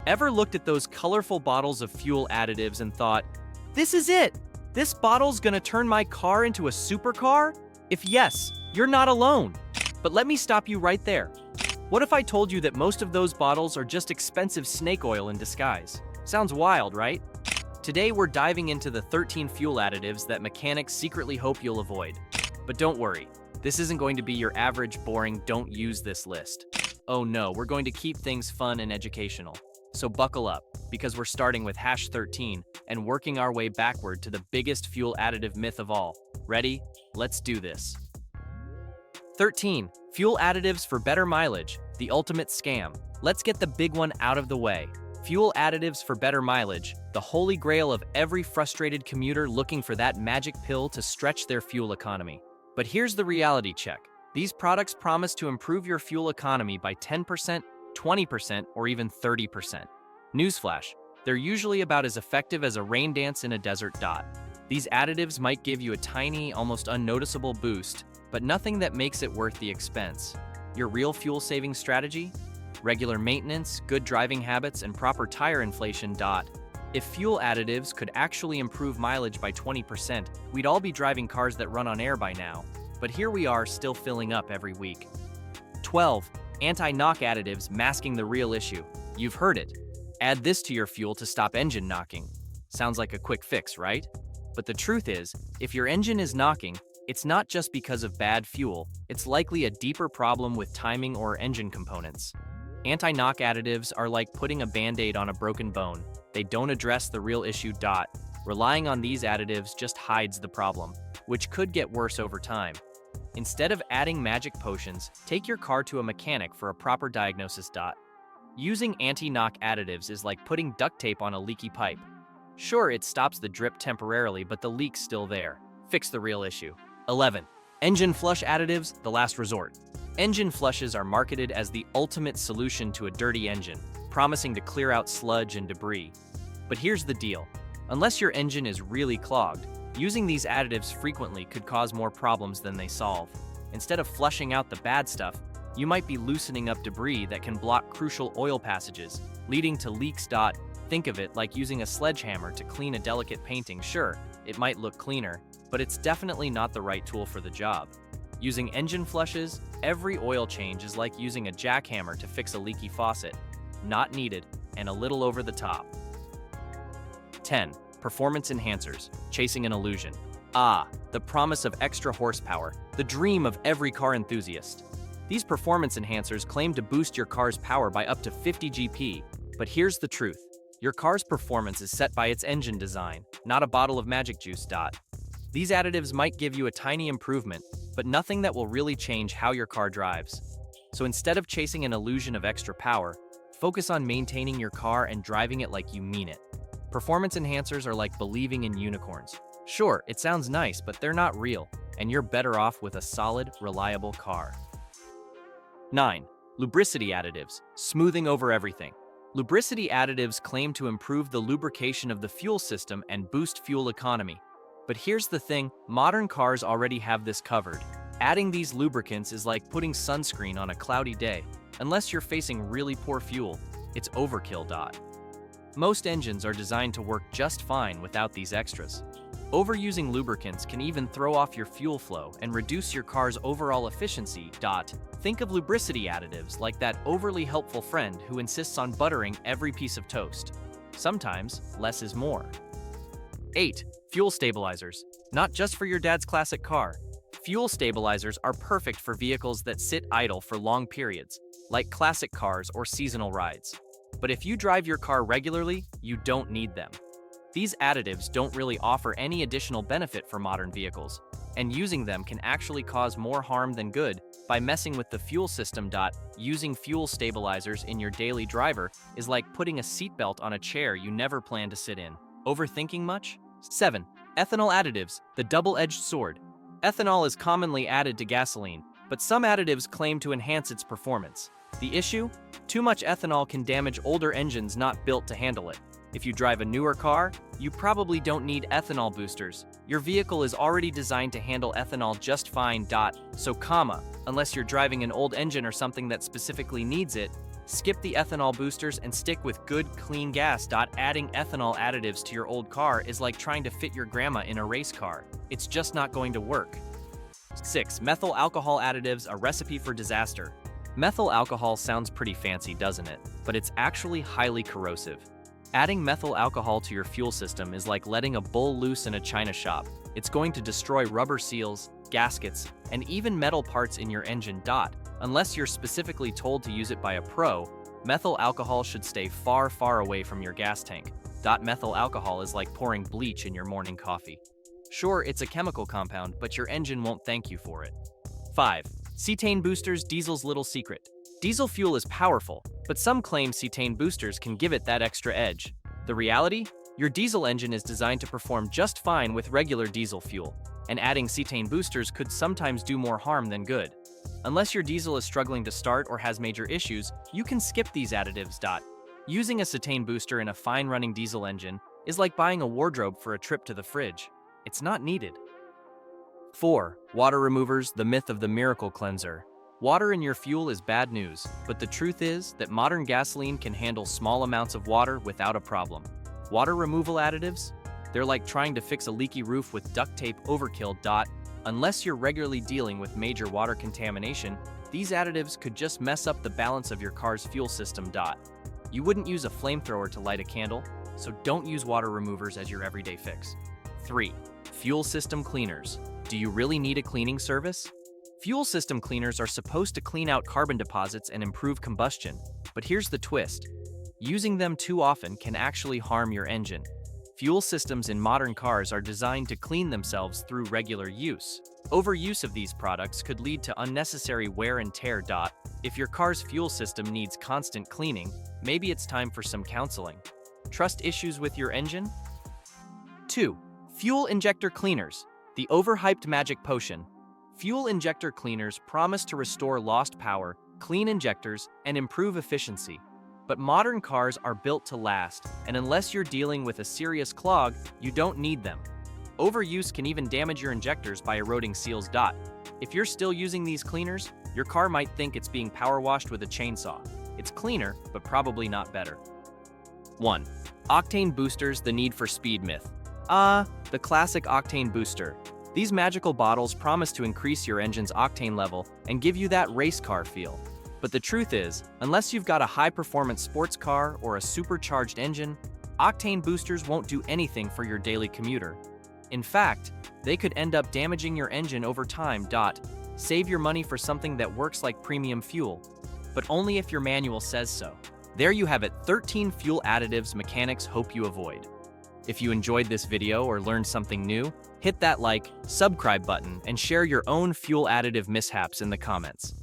Ever looked at those colorful bottles of fuel additives and thought, this is it? This bottle's gonna turn my car into a supercar? If yes, you're not alone. But let me stop you right there. What if I told you that most of those bottles are just expensive snake oil in disguise? Sounds wild, right? Today we're diving into the 13 fuel additives that mechanics secretly hope you'll avoid. But don't worry, this isn't going to be your average, boring, don't use this list. Oh no, we're going to keep things fun and educational. So buckle up, because we're starting with hash 13 and working our way backward to the biggest fuel additive myth of all. Ready? Let's do this. 13. Fuel additives for better mileage, the ultimate scam. Let's get the big one out of the way. Fuel additives for better mileage, the holy grail of every frustrated commuter looking for that magic pill to stretch their fuel economy. But here's the reality check. These products promise to improve your fuel economy by 10%, 20%, or even 30%. Newsflash, they're usually about as effective as a rain dance in a desert. These additives might give you a tiny, almost unnoticeable boost, but nothing that makes it worth the expense. Your real fuel-saving strategy? Regular maintenance, good driving habits, and proper tire inflation. If fuel additives could actually improve mileage by 20%, we'd all be driving cars that run on air by now. But here we are, still filling up every week. 12. Anti-knock additives masking the real issue. You've heard it. Add this to your fuel to stop engine knocking. Sounds like a quick fix, right? But the truth is, if your engine is knocking, it's not just because of bad fuel, it's likely a deeper problem with timing or engine components. Anti-knock additives are like putting a band-aid on a broken bone. They don't address the real issue. Relying on these additives just hides the problem, which could get worse over time. Instead of adding magic potions, take your car to a mechanic for a proper diagnosis. Using anti-knock additives is like putting duct tape on a leaky pipe. Sure, it stops the drip temporarily, but the leak's still there. Fix the real issue. 11. Engine flush additives, the last resort. Engine flushes are marketed as the ultimate solution to a dirty engine, promising to clear out sludge and debris. But here's the deal. Unless your engine is really clogged, using these additives frequently could cause more problems than they solve. Instead of flushing out the bad stuff, you might be loosening up debris that can block crucial oil passages, leading to leaks. Think of it like using a sledgehammer to clean a delicate painting. Sure, it might look cleaner, but it's definitely not the right tool for the job. Using engine flushes, every oil change is like using a jackhammer to fix a leaky faucet. Not needed, and a little over the top. 10. Performance enhancers, chasing an illusion. The promise of extra horsepower, the dream of every car enthusiast. These performance enhancers claim to boost your car's power by up to 50 GP, but here's the truth. Your car's performance is set by its engine design, not a bottle of magic juice. These additives might give you a tiny improvement, but nothing that will really change how your car drives. So instead of chasing an illusion of extra power, focus on maintaining your car and driving it like you mean it. Performance enhancers are like believing in unicorns. Sure, it sounds nice, but they're not real, and you're better off with a solid, reliable car. 9. Lubricity additives, smoothing over everything. Lubricity additives claim to improve the lubrication of the fuel system and boost fuel economy. But here's the thing, modern cars already have this covered. Adding these lubricants is like putting sunscreen on a cloudy day. Unless you're facing really poor fuel, it's overkill. Most engines are designed to work just fine without these extras. Overusing lubricants can even throw off your fuel flow and reduce your car's overall efficiency. Think of lubricity additives like that overly helpful friend who insists on buttering every piece of toast. Sometimes, less is more. 8. Fuel stabilizers. Not just for your dad's classic car. Fuel stabilizers are perfect for vehicles that sit idle for long periods, like classic cars or seasonal rides. But if you drive your car regularly, you don't need them. These additives don't really offer any additional benefit for modern vehicles, and using them can actually cause more harm than good by messing with the fuel system. Using fuel stabilizers in your daily driver is like putting a seatbelt on a chair you never plan to sit in. Overthinking much? 7. Ethanol additives, the double-edged sword. Ethanol is commonly added to gasoline, but some additives claim to enhance its performance. The issue? Too much ethanol can damage older engines not built to handle it. If you drive a newer car, you probably don't need ethanol boosters. Your vehicle is already designed to handle ethanol just fine. So, unless you're driving an old engine or something that specifically needs it, Skip the ethanol boosters and stick with good, clean gas. Adding ethanol additives to your old car is like trying to fit your grandma in a race car. It's just not going to work. 6. Methyl alcohol additives, a recipe for disaster. Methyl alcohol sounds pretty fancy, doesn't it? But it's actually highly corrosive. Adding methyl alcohol to your fuel system is like letting a bull loose in a china shop. It's going to destroy rubber seals, gaskets, and even metal parts in your engine. Unless you're specifically told to use it by a pro, methyl alcohol should stay far, far away from your gas tank. Methyl alcohol is like pouring bleach in your morning coffee. Sure, it's a chemical compound, but your engine won't thank you for it. 5. Cetane boosters, diesel's little secret. Diesel fuel is powerful, but some claim cetane boosters can give it that extra edge. The reality? Your diesel engine is designed to perform just fine with regular diesel fuel, and adding cetane boosters could sometimes do more harm than good. Unless your diesel is struggling to start or has major issues, you can skip these additives. Using a cetane booster in a fine-running diesel engine is like buying a wardrobe for a trip to the fridge. It's not needed. 4. Water removers, the myth of the miracle cleanser. Water in your fuel is bad news, but the truth is that modern gasoline can handle small amounts of water without a problem. Water removal additives? They're like trying to fix a leaky roof with duct tape overkill. Unless you're regularly dealing with major water contamination, these additives could just mess up the balance of your car's fuel system. You wouldn't use a flamethrower to light a candle, so don't use water removers as your everyday fix. 3. Fuel system cleaners. Do you really need a cleaning service? Fuel system cleaners are supposed to clean out carbon deposits and improve combustion, but here's the twist. Using them too often can actually harm your engine. Fuel systems in modern cars are designed to clean themselves through regular use. Overuse of these products could lead to unnecessary wear and tear. If your car's fuel system needs constant cleaning, maybe it's time for some counseling. Trust issues with your engine? 2. Fuel injector cleaners, the overhyped magic potion. Fuel injector cleaners promise to restore lost power, clean injectors, and improve efficiency. But modern cars are built to last, and unless you're dealing with a serious clog, you don't need them. Overuse can even damage your injectors by eroding seals. If you're still using these cleaners, your car might think it's being power washed with a chainsaw. It's cleaner, but probably not better. 1. Octane boosters, the need for speed myth. The classic octane booster. These magical bottles promise to increase your engine's octane level and give you that race car feel. But the truth is, unless you've got a high-performance sports car or a supercharged engine, octane boosters won't do anything for your daily commuter. In fact, they could end up damaging your engine over time. Save your money for something that works like premium fuel, but only if your manual says so. There you have it, 13 fuel additives mechanics hope you avoid. If you enjoyed this video or learned something new, hit that like, subscribe button, and share your own fuel additive mishaps in the comments.